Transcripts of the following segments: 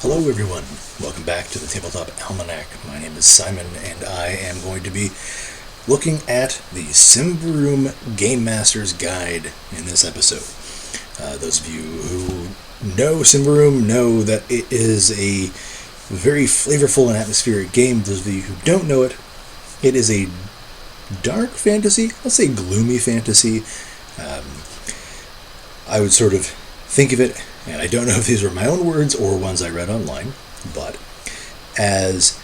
Hello everyone, welcome back to the Tabletop Almanac. My name is Simon and I am going to be looking at the Symbaroum Game Master's Guide in this episode. Those of you who know Symbaroum know that it is a very flavorful and atmospheric game. Those of you who don't know it, it is a dark fantasy, let's say gloomy fantasy. I would sort of think of it, and I don't know if these were my own words or ones I read online, but as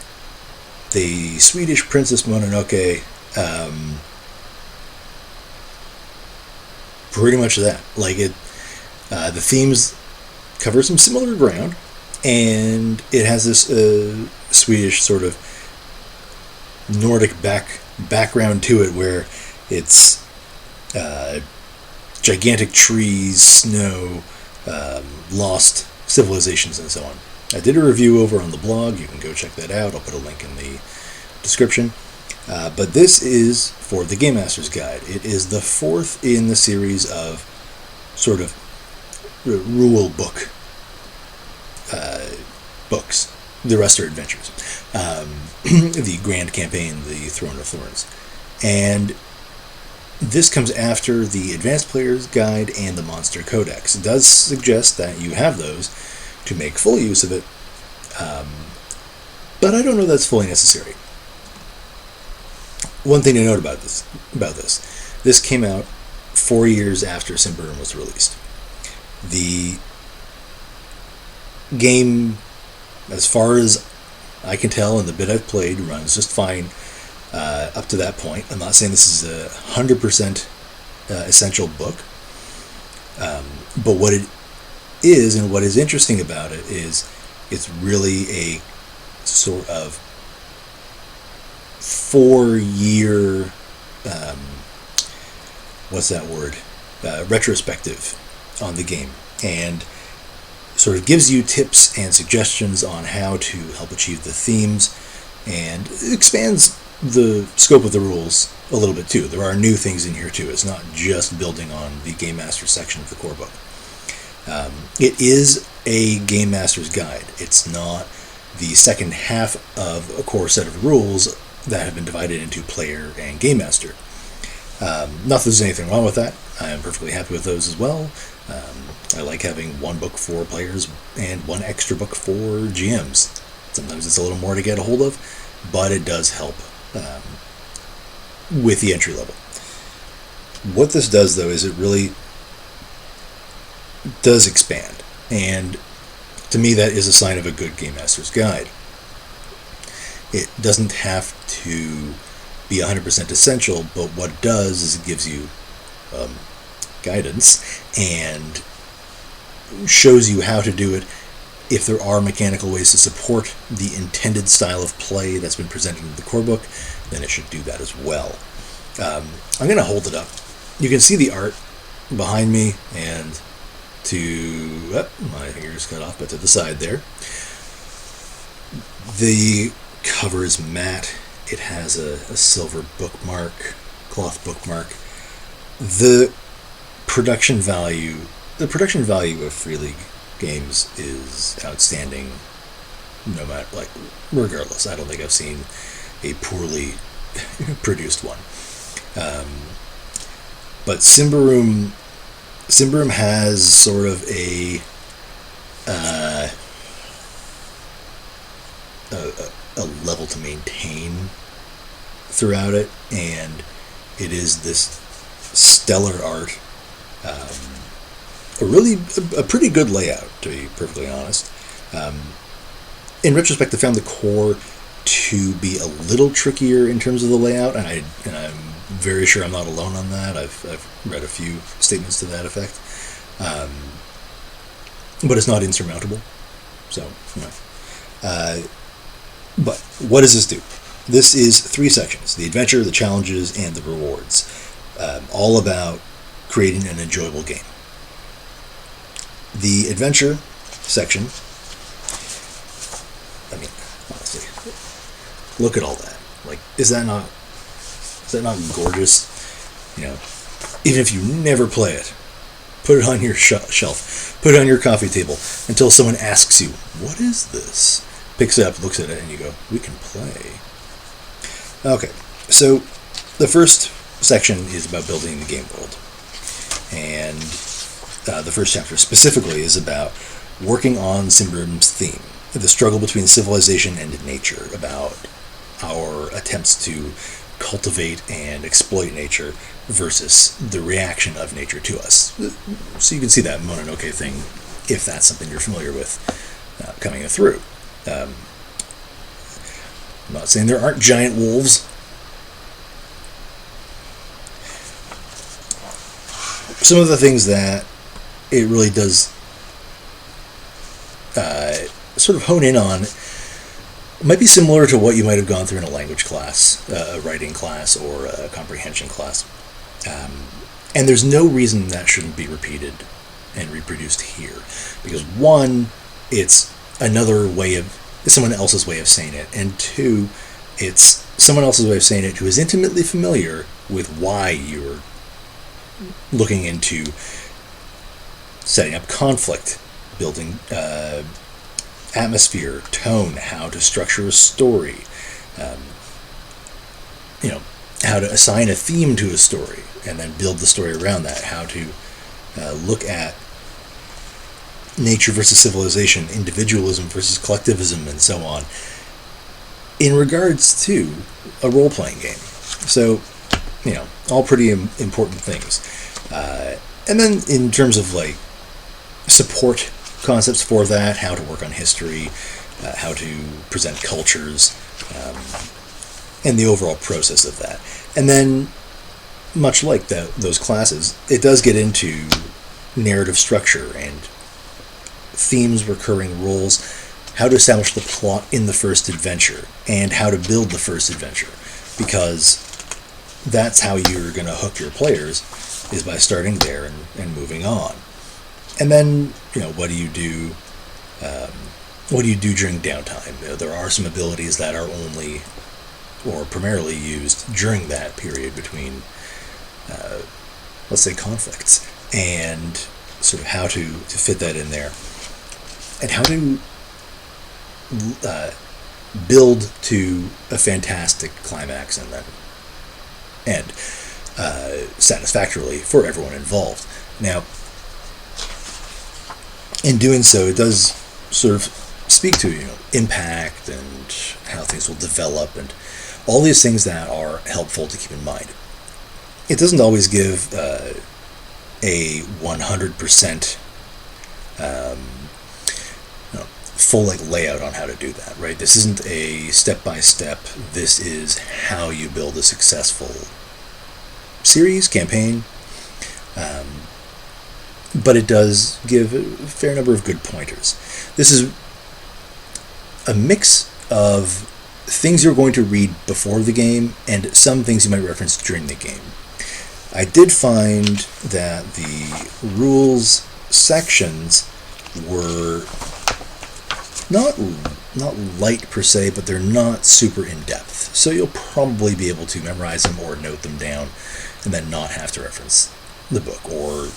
the Swedish Princess Mononoke, pretty much that. Like it, the themes cover some similar ground, and it has this Swedish sort of Nordic background to it, where it's gigantic trees, snow, lost civilizations, and so on. I did a review over on the blog. You can go check that out. I'll put a link in the description. But this is for the Game Master's Guide. It is the fourth in the series of sort of rule book books. The rest are adventures. The Grand Campaign, the Throne of Thorns. And this comes after the Advanced Player's Guide and the Monster Codex. It does suggest that you have those to make full use of it, but I don't know that's fully necessary. One thing to note about this came out 4 years after Symbaroum was released. The game, as far as I can tell and the bit I've played, runs just fine up to that point. I'm not saying this is a 100% essential book, but what it is and what is interesting about it is it's really a sort of 4-year retrospective on the game, and sort of gives you tips and suggestions on how to help achieve the themes, and expands the scope of the rules a little bit too. There are new things in here too. It's not just building on the Game Master section of the core book. It is a Game Master's Guide. It's not the second half of a core set of rules that have been divided into Player and Game Master. Not that there's anything wrong with that. I am perfectly happy with those as well. I like having one book for players and one extra book for GMs. Sometimes it's a little more to get a hold of, but it does help with the entry level. What this does, though, is it really does expand, and to me that is a sign of a good Game Master's Guide. It doesn't have to be 100% essential, but what it does is it gives you guidance and shows you how to do it. If there are mechanical ways to support the intended style of play that's been presented in the core book, then it should do that as well. I'm going to hold it up. You can see the art behind me, and my finger's cut off, but to the side there. The cover is matte. It has a silver cloth bookmark. The production value of Free League games is outstanding, regardless. I don't think I've seen a poorly produced one. But Symbaroum has sort of a level to maintain throughout it, and it is this stellar art. A pretty good layout, to be perfectly honest. In retrospect, I found the core to be a little trickier in terms of the layout, and I'm very sure I'm not alone on that. I've read a few statements to that effect, but it's not insurmountable. So, but what does this do? This is 3 sections: the adventure, the challenges, and the rewards, all about creating an enjoyable game. The adventure section, I mean, honestly, look at all that. Like, is that not gorgeous? Even if you never play it, Put it on your shelf. Put it on your coffee table until someone asks you, "What is this?" Picks it up, looks at it, and you go, "We can play." Okay, so the first section is about building the game world. And the first chapter specifically is about working on Symbaroum's theme, the struggle between civilization and nature, about our attempts to cultivate and exploit nature versus the reaction of nature to us. So you can see that Mononoke thing, if that's something you're familiar with, coming through. I'm not saying there aren't giant wolves. Some of the things that it really does sort of hone in on might be similar to what you might have gone through in a language class, a writing class, or a comprehension class. And there's no reason that shouldn't be repeated and reproduced here. Because one, it's another way of, someone else's way of saying it. And two, it's someone else's way of saying it who is intimately familiar with why you're looking into setting up conflict, building atmosphere, tone, how to structure a story, how to assign a theme to a story and then build the story around that, how to look at nature versus civilization, individualism versus collectivism, and so on, in regards to a role-playing game. So, all pretty important things. And then in terms of like support concepts for that, how to work on history, how to present cultures, and the overall process of that. And then, much like those classes, it does get into narrative structure and themes, recurring roles, how to establish the plot in the first adventure, and how to build the first adventure. Because that's how you're going to hook your players, is by starting there and moving on. And then, what do you do? What do you do during downtime? There are some abilities that are only or primarily used during that period between, let's say, conflicts, and sort of how to fit that in there, and how to build to a fantastic climax and then end satisfactorily for everyone involved. Now, in doing so, it does sort of speak to impact and how things will develop and all these things that are helpful to keep in mind. It doesn't always give a 100% full layout on how to do that, right? This isn't a step-by-step, this is how you build a successful series, campaign, but it does give a fair number of good pointers. This is a mix of things you're going to read before the game and some things you might reference during the game. I did find that the rules sections were not light per se, but they're not super in-depth. So you'll probably be able to memorize them or note them down and then not have to reference the book, or,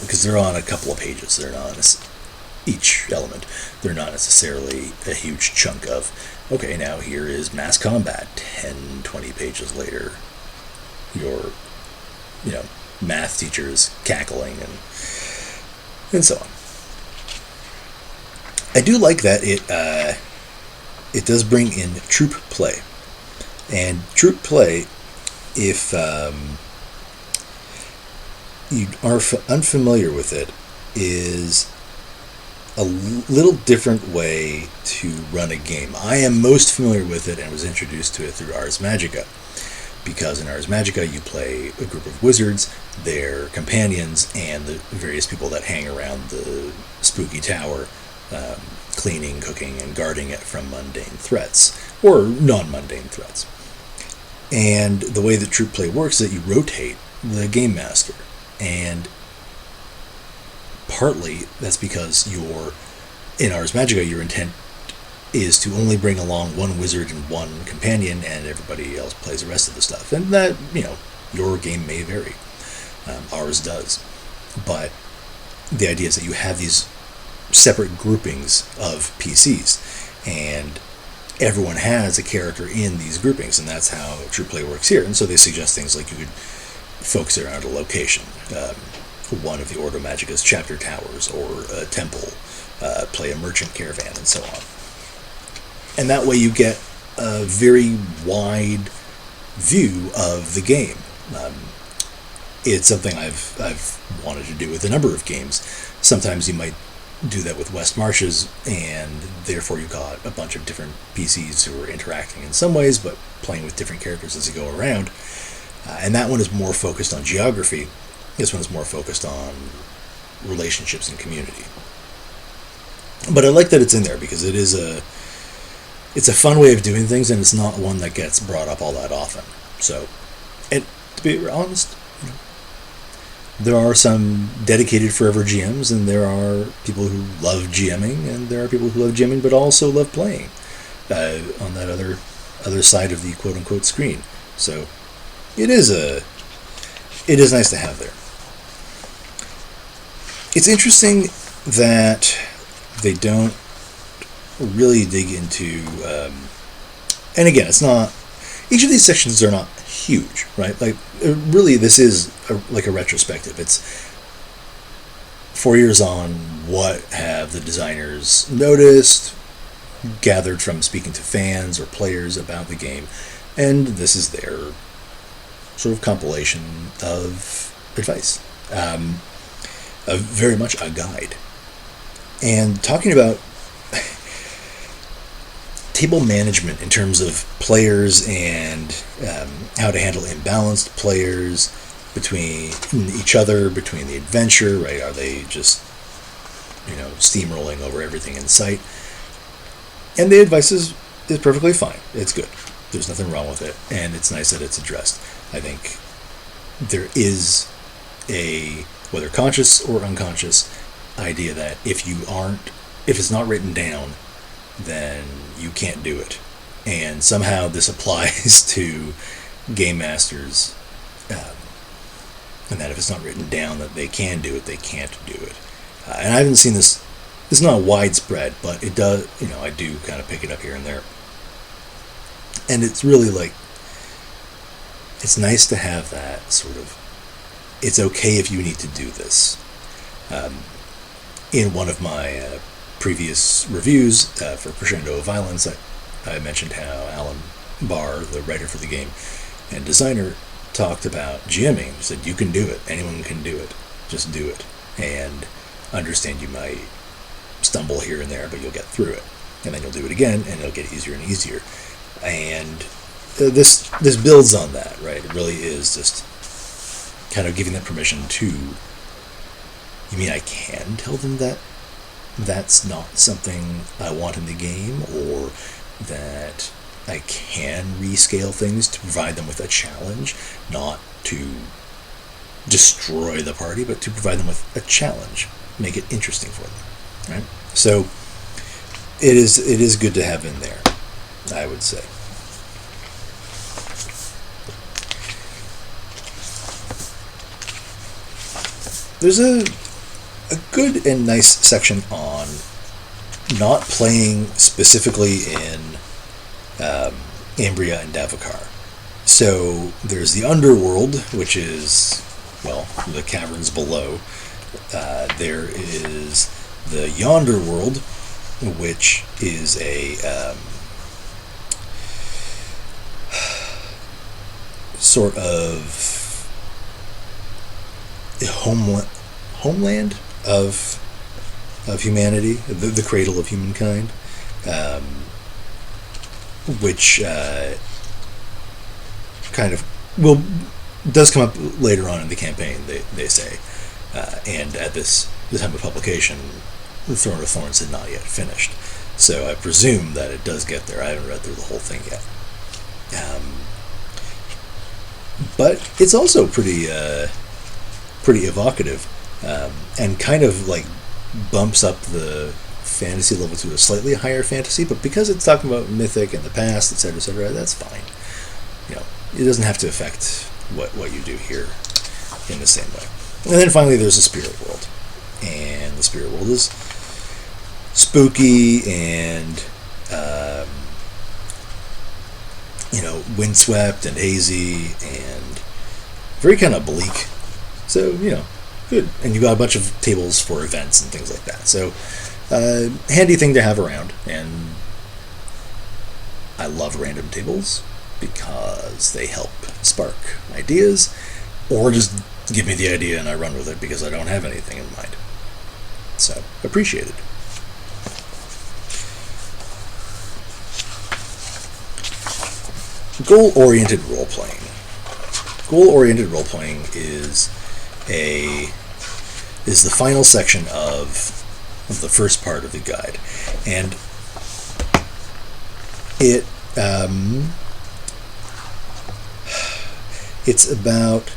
because they're on a couple of pages. They're not each element. They're not necessarily a huge chunk of, okay, now here is mass combat. 10, 20 pages later, your, math teacher is cackling and so on. I do like that it does bring in troop play. And troop play, if you are unfamiliar with it, is a little different way to run a game. I am most familiar with it and was introduced to it through Ars Magica, because in Ars Magica you play a group of wizards, their companions, and the various people that hang around the spooky tower, cleaning, cooking, and guarding it from mundane threats, or non-mundane threats. And the way that troop play works is that you rotate the Game Master, and partly that's because in Ars Magica, your intent is to only bring along one wizard and one companion, and everybody else plays the rest of the stuff. And that, your game may vary. Ours does. But the idea is that you have these separate groupings of PCs, and everyone has a character in these groupings, and that's how true play works here. And so they suggest things like you could focus around a location. One of the Ordo Magica's chapter towers, or a temple, play a merchant caravan, and so on. And that way you get a very wide view of the game. It's something I've wanted to do with a number of games. Sometimes you might do that with West Marches, and therefore you got a bunch of different PCs who are interacting in some ways, but playing with different characters as you go around. And that one is more focused on geography. This one is more focused on relationships and community. But I like that it's in there because it's a fun way of doing things, and it's not one that gets brought up all that often. So, and to be honest, there are some dedicated forever GMs, and there are people who love GMing, and there are people who love GMing but also love playing on that other side of the quote-unquote screen. So it is nice to have there. It's interesting that they don't really dig into, and again, it's not, each of these sections are not huge, right? Like, really, this is like a retrospective. It's 4 years on, what have the designers noticed, gathered from speaking to fans or players about the game, and this is their sort of compilation of advice. Very much a guide. And talking about table management in terms of players and how to handle imbalanced players between each other, between the adventure, right? Are they just, steamrolling over everything in sight? And the advice is perfectly fine. It's good. There's nothing wrong with it, and it's nice that it's addressed. I think there is a, whether conscious or unconscious, idea that if it's not written down, then you can't do it. And somehow this applies to game masters, and that if it's not written down that they can do it, they can't do it. And I haven't seen this. It's not widespread, but it does. I do kind of pick it up here and there. And it's really like, it's nice to have that sort of, it's okay if you need to do this. In one of my previous reviews for Crescendo of Violence, I mentioned how Alan Barr, the writer for the game and designer, talked about GMing. He said, you can do it. Anyone can do it. Just do it. And understand you might stumble here and there, but you'll get through it. And then you'll do it again, and it'll get easier and easier. And this builds on that, right? It really is just kind of giving them permission to, you mean I can tell them that that's not something I want in the game, or that I can rescale things to provide them with a challenge, not to destroy the party, but to provide them with a challenge, make it interesting for them, right? So it is good to have in there, I would say. There's a good and nice section on not playing specifically in Ambria and Davokar. So there's the underworld, which is, well, the caverns below. There is the Yonder world, which is a sort of homeland of humanity, the cradle of humankind, which kind of does come up later on in the campaign, they say, and at the time of publication, the Throne of Thorns had not yet finished, so I presume that it does get there. I haven't read through the whole thing yet, but it's also pretty evocative, and kind of like bumps up the fantasy level to a slightly higher fantasy, but because it's talking about mythic and the past, etc., that's fine. It doesn't have to affect what you do here in the same way. And then finally there's the spirit world, and the spirit world is spooky and windswept and hazy and very kind of bleak. So good. And you got a bunch of tables for events and things like that. So handy thing to have around. And I love random tables because they help spark ideas, or just give me the idea and I run with it because I don't have anything in mind. So, appreciated. Goal-oriented role-playing. Goal-oriented role-playing is the final section of the first part of the guide, and it's about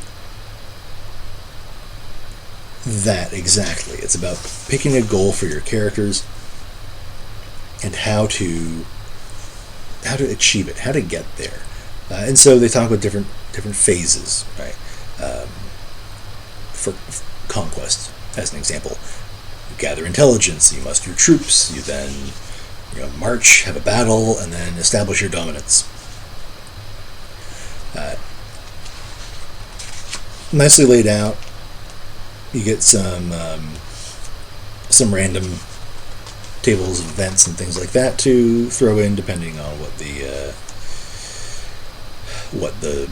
that exactly. It's about picking a goal for your characters and how to achieve it, how to get there. And so they talk about different phases, right? For conquest, as an example, you gather intelligence, you muster troops, you then march, have a battle, and then establish your dominance. Nicely laid out. You get some random tables of events and things like that to throw in, depending on what the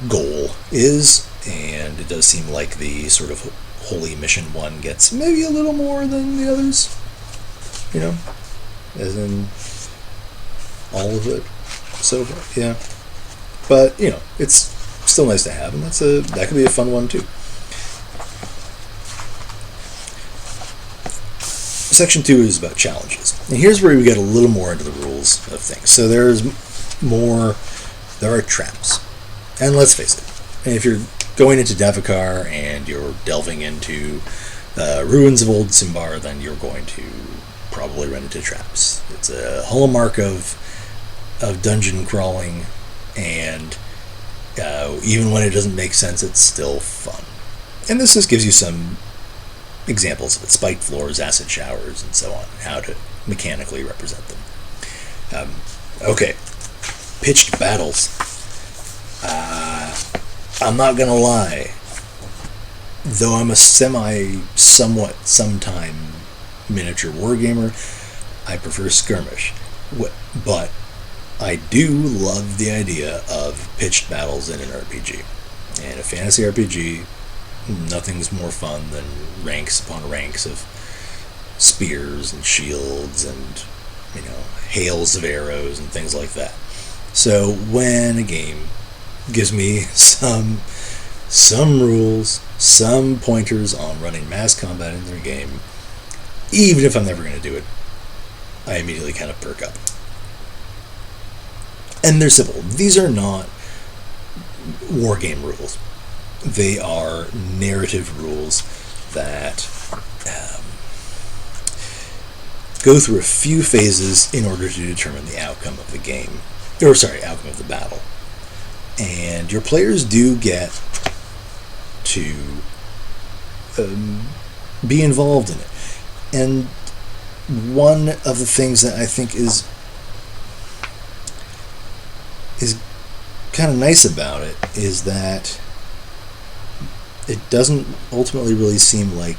goal is. And it does seem like the sort of holy mission one gets maybe a little more than the others. As in all of it. So yeah, but it's still nice to have, and that could be a fun one too. Section 2 is about challenges, and here's where we get a little more into the rules of things. So there are traps, and let's face it, if you're going into Devakar and you're delving into ruins of old Symbar, then you're going to probably run into traps. It's a hallmark of dungeon crawling, and even when it doesn't make sense, it's still fun. And this just gives you some examples of it: spiked floors, acid showers, and so on, how to mechanically represent them. Okay, pitched battles. I'm not gonna lie, though I'm a somewhat sometime miniature wargamer, I prefer skirmish. But I do love the idea of pitched battles in an RPG. And a fantasy RPG, nothing's more fun than ranks upon ranks of spears and shields and hails of arrows and things like that. So when a game gives me some rules, some pointers on running mass combat in their game, even if I'm never going to do it, I immediately kind of perk up. And they're simple. These are not wargame rules. They are narrative rules that go through a few phases in order to determine the outcome of the game. Outcome of the battle. And your players do get to be involved in it. And one of the things that I think is kind of nice about it is that it doesn't ultimately really seem like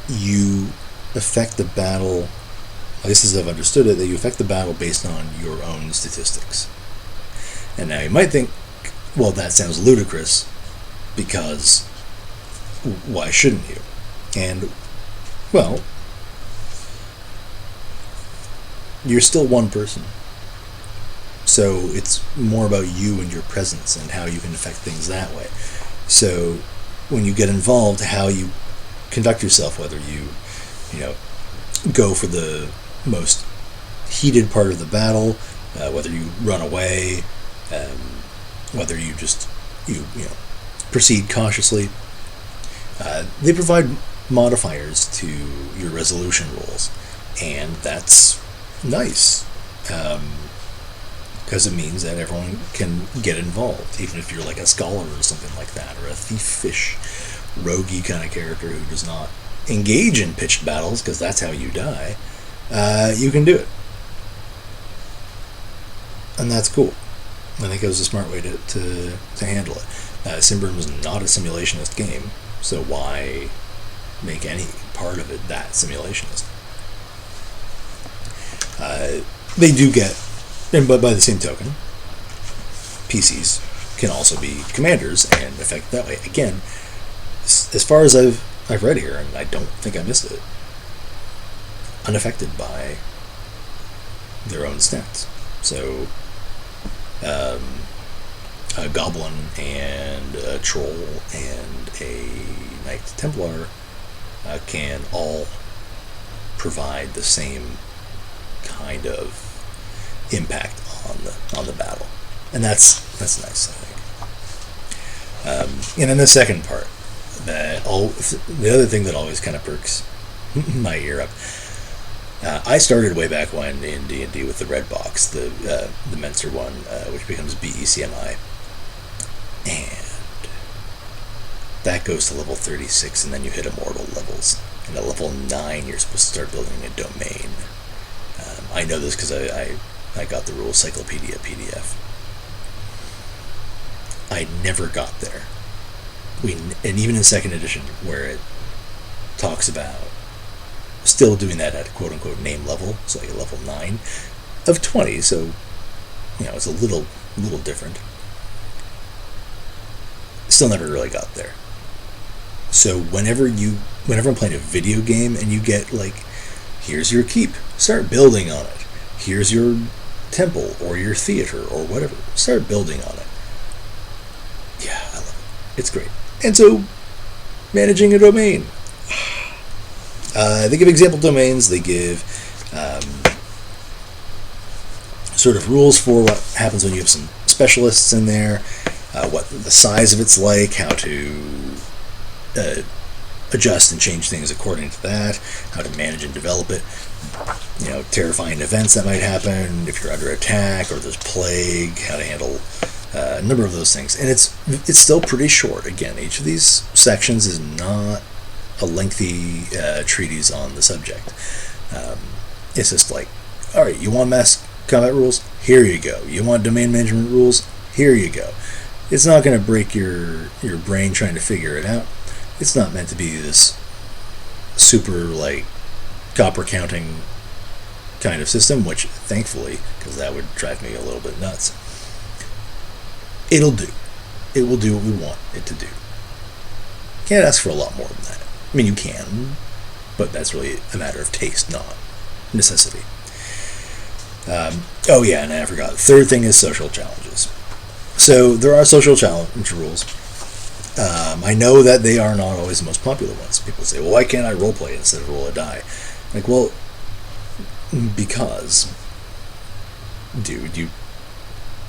you affect the battle, at least as I've understood it, that you affect the battle based on your own statistics. And now you might think, well, that sounds ludicrous, because why shouldn't you? And, well, you're still one person. So it's more about you and your presence and how you can affect things that way. So when you get involved, how you conduct yourself, whether you go for the most heated part of the battle, whether you run away, whether you just proceed cautiously. They provide modifiers to your resolution rolls, and that's nice, because it means that everyone can get involved, even if you're like a scholar or something like that, or a thief fish, roguey kind of character who does not engage in pitched battles, because that's how you die, you can do it. And that's cool. I think it was a smart way to handle it. Symbaroum is not a simulationist game, so why make any part of it that simulationist? They do get, but by the same token, PCs can also be commanders and affect that way. Again, as far as I've read here, and I don't think I missed it, unaffected by their own stats. So, a goblin and a troll and a knight templar can all provide the same kind of impact on the battle, and that's nice, I think. And then the second part, the other thing that always kind of perks my ear up. I started way back when in D&D with the red box, the Menser one, which becomes BECMI, and that goes to level 36, and then you hit immortal levels. And at level 9, you're supposed to start building a domain. I know this because I got the rules cyclopedia PDF. I never got there. And even in second edition, where it talks about still doing that at a quote-unquote name level, so like a level 9 of 20, so it's a little different. Still never really got there. So whenever I'm playing a video game and you get like, here's your keep, start building on it. Here's your temple or your theater or whatever, start building on it. Yeah, I love it. It's great. And so, managing a domain. They give example domains. They give sort of rules for what happens when you have some specialists in there, what the size of it's like, how to adjust and change things according to that, how to manage and develop it, terrifying events that might happen if you're under attack or there's plague, how to handle a number of those things. And it's still pretty short. Again, each of these sections is not a lengthy treatise on the subject. It's just like, all right, you want mass combat rules? Here you go. You want domain management rules? Here you go. It's not going to break your brain trying to figure it out. It's not meant to be this super like copper counting kind of system, which thankfully, because that would drive me a little bit nuts, it'll do. It will do what we want it to do. Can't ask for a lot more than that. I mean, you can, but that's really a matter of taste, not necessity. Oh yeah, and I forgot. Third thing is social challenges. So there are social challenge rules. I know that they are not always the most popular ones. People say, well, why can't I roleplay instead of roll a die? Like, well, because, dude, you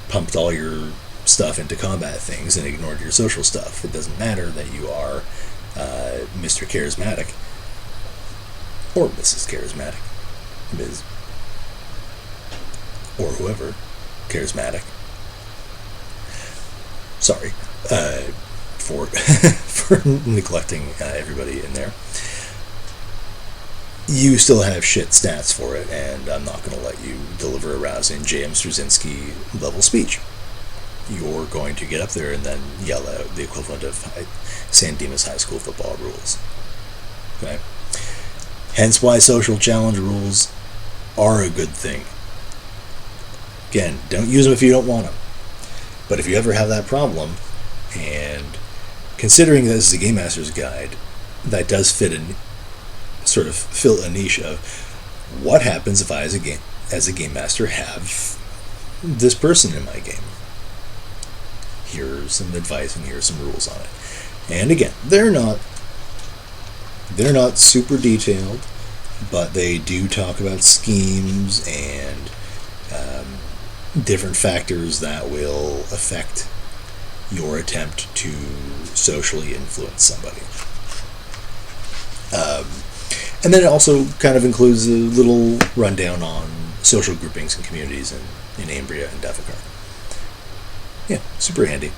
pumped all your stuff into combat things and ignored your social stuff. It doesn't matter that you are Mr. Charismatic or Mrs. Charismatic, Ms. or whoever charismatic. Sorry for for neglecting everybody in there. You still have shit stats for it, and I'm not going to let you deliver a rousing J.M. Straczynski level speech. You're going to get up there and then yell out the equivalent of San Dimas High School football rules. Okay? Hence why social challenge rules are a good thing. Again, don't use them if you don't want them. But if you ever have that problem, and considering this is a Game Master's Guide, that does fit in, sort of fill a niche of what happens if I, as a game master, have this person in my game. Here's some advice and here's some rules on it. And again, they're not super detailed, but they do talk about schemes and different factors that will affect your attempt to socially influence somebody. And then it also kind of includes a little rundown on social groupings and communities in Ambria and Davokar. Yeah, super handy.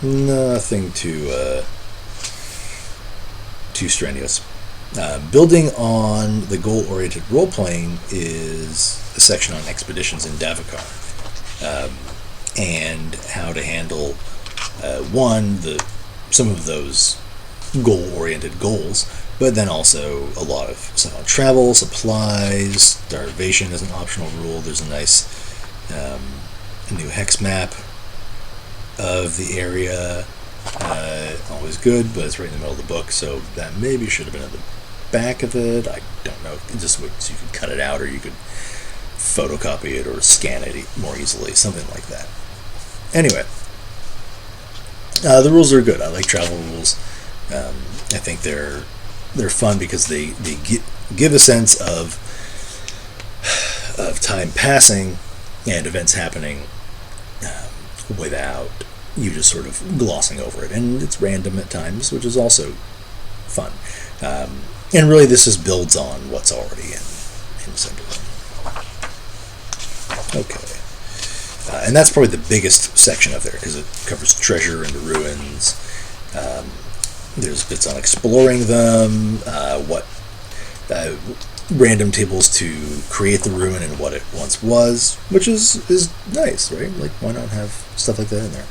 Nothing too too strenuous. Building on the goal-oriented role-playing is a section on expeditions in Davokar, and how to handle some of those goal-oriented goals, but then also a lot of stuff on travel, supplies. Starvation is an optional rule. There's a nice new hex map of the area. Always good, but it's right in the middle of the book, so that maybe should have been at the back of it. I don't know. Just so you could cut it out, or you could photocopy it or scan it more easily, something like that. Anyway, the rules are good. I like travel rules. I think they're fun because they give a sense of time passing and events happening without you just sort of glossing over it, and it's random at times, which is also fun. And really, this just builds on what's already in Symbaroum. Okay, and that's probably the biggest section of there because it covers treasure and ruins. There's bits on exploring them, random tables to create the ruin and what it once was, which is nice, right? Like, why not have stuff like that in there?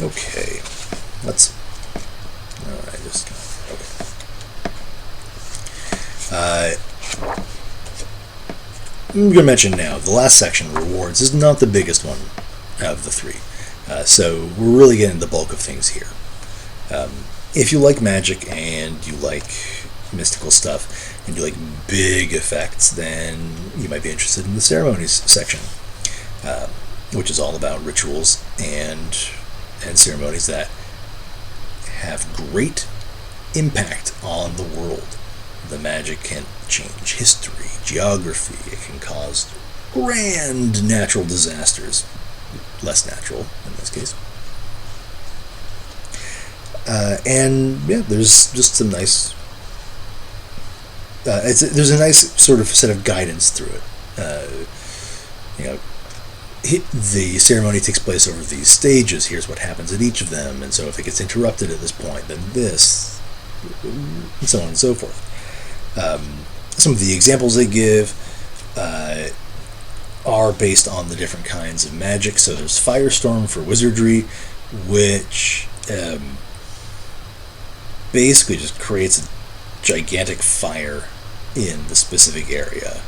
Okay, let's. I'm going to mention now, the last section, rewards, is not the biggest one of the three. So we're really getting the bulk of things here. If you like magic and you like mystical stuff and you like big effects, then you might be interested in the ceremonies section, which is all about rituals and ceremonies that have great impact on the world. The magic can change history, geography. It can cause grand natural disasters, less natural in this case. And yeah, there's just some nice. There's a nice sort of set of guidance through it. The ceremony takes place over these stages. Here's what happens at each of them, and so if it gets interrupted at this point, then this, and so on and so forth. Some of the examples they give are based on the different kinds of magic. So there's Firestorm for wizardry, which basically just creates a gigantic fire in the specific area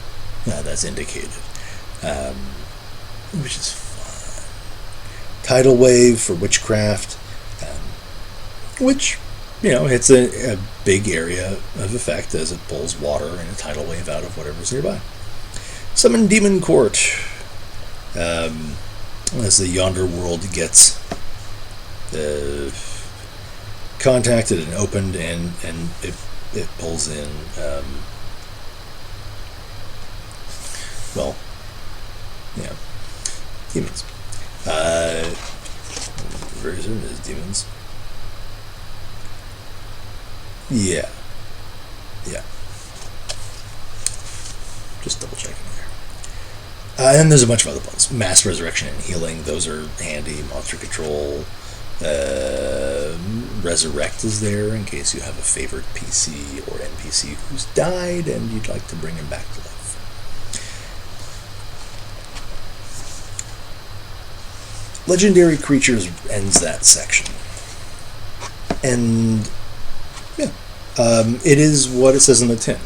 that's indicated, which is fun. Tidal Wave for witchcraft, which hits a big area of effect as it pulls water and a tidal wave out of whatever's nearby. Summon Demon Court, as the Yonder world gets contacted and opened, and it pulls in demons. Very soon is demons. Yeah. Just double checking there. And there's a bunch of other ones. Mass Resurrection and Healing, those are handy. Monster Control. Resurrect is there in case you have a favorite PC or NPC who's died and you'd like to bring him back to life. Legendary Creatures ends that section. And it is what it says on the tin.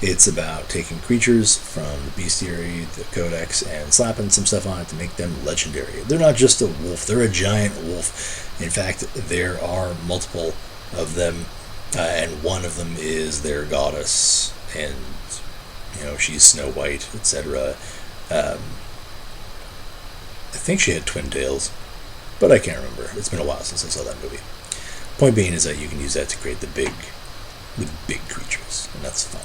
It's about taking creatures from the bestiary, the codex, and slapping some stuff on it to make them legendary. They're not just a wolf, they're a giant wolf. In fact, there are multiple of them, and one of them is their goddess, and she's Snow White, etc. I think she had twin tails, but I can't remember. It's been a while since I saw that movie. Point being is that you can use that to create the big creatures, and that's fun.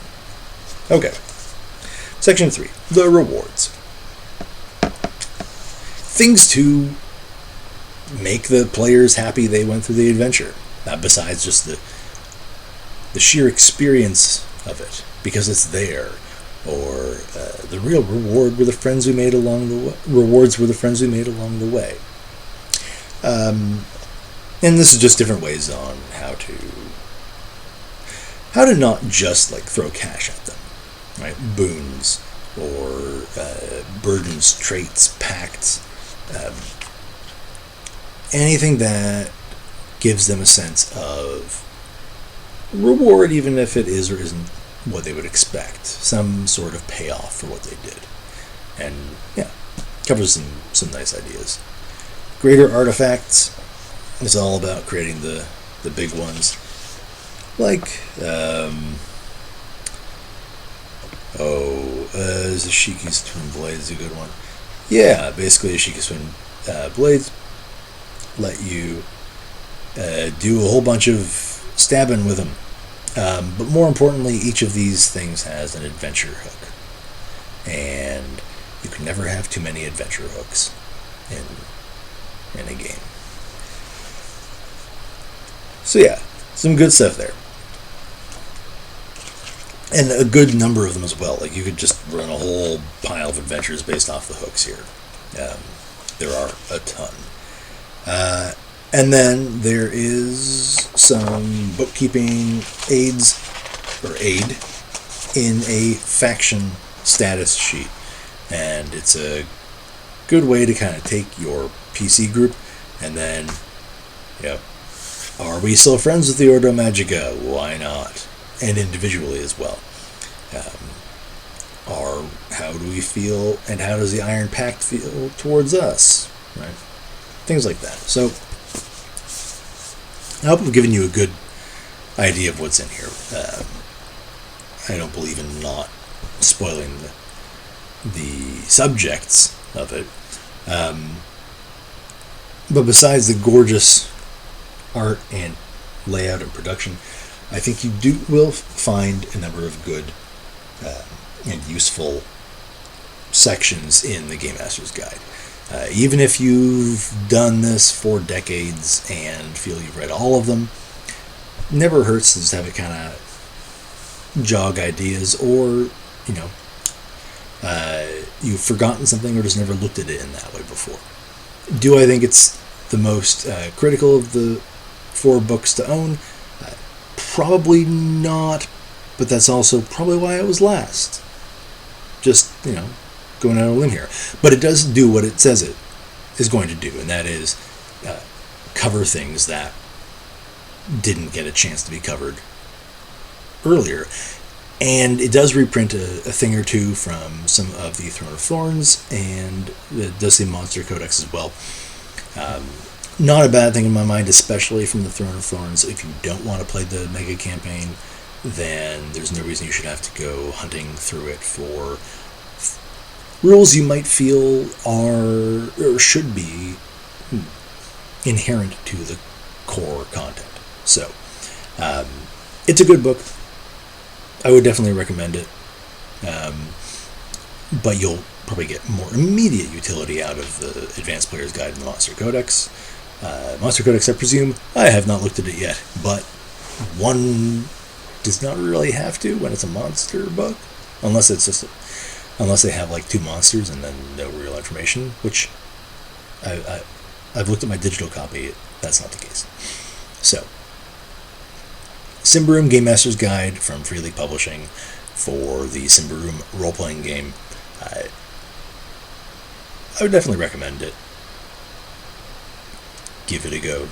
Okay. Section 3. The rewards. Things to make the players happy they went through the adventure, besides just the sheer experience of it, because it's there. Or the real reward were the friends we made along the way. Rewards were the friends we made along the way. And this is just different ways on how to how to not just like throw cash at them, right? Boons or burdens, traits, pacts, anything that gives them a sense of reward, even if it is or isn't what they would expect. Some sort of payoff for what they did. And yeah, covers some nice ideas. Greater artifacts is all about creating the big ones. Like, Zashiki's Twin Blades is a good one. Yeah, basically Zashiki's Twin Blades let you do a whole bunch of stabbing with them. But more importantly, each of these things has an adventure hook. And you can never have too many adventure hooks in a game. So yeah, some good stuff there. And a good number of them as well. Like, you could just run a whole pile of adventures based off the hooks here. There are a ton. And then there is some bookkeeping aid in a faction status sheet. And it's a good way to kind of take your PC group and then, are we still friends with the Ordo Magica? Why not? And individually as well. How do we feel, and how does the Iron Pact feel towards us? Right? Things like that. So, I hope I've given you a good idea of what's in here. I don't believe in not spoiling the subjects of it. But besides the gorgeous art and layout and production, I think you will find a number of good and useful sections in the Game Master's Guide. Even if you've done this for decades and feel you've read all of them, never hurts to just have it kind of jog ideas, or you've forgotten something or just never looked at it in that way before. Do I think it's the most critical of the 4 books to own? Probably not, but that's also probably why it was last. Just, going out on a limb here. But it does do what it says it is going to do, and that is cover things that didn't get a chance to be covered earlier. And it does reprint a thing or two from some of the Throne of Thorns, and it does the Monster Codex as well. Not a bad thing in my mind, especially from the Throne of Thorns. If you don't want to play the Mega Campaign, then there's no reason you should have to go hunting through it for rules you might feel are or should be inherent to the core content. So, it's a good book. I would definitely recommend it. But you'll probably get more immediate utility out of the Advanced Player's Guide and the Monster Codex. Monster Codex, I presume. I have not looked at it yet, but one does not really have to when it's a monster book, unless they have like 2 monsters and then no real information, which I've looked at my digital copy. That's not the case. So, Symbaroum Game Master's Guide from Free League Publishing for the Symbaroum role-playing game. I would definitely recommend it. Give it a go.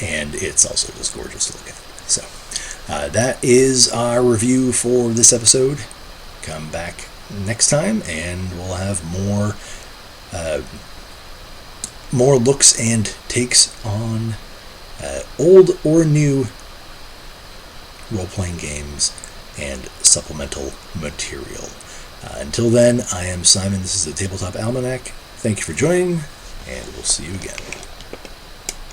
And it's also just gorgeous to look at. So, that is our review for this episode. Come back next time and we'll have more looks and takes on old or new role-playing games and supplemental material. Until then, I am Simon. This is the Tabletop Almanac. Thank you for joining, and we'll see you again.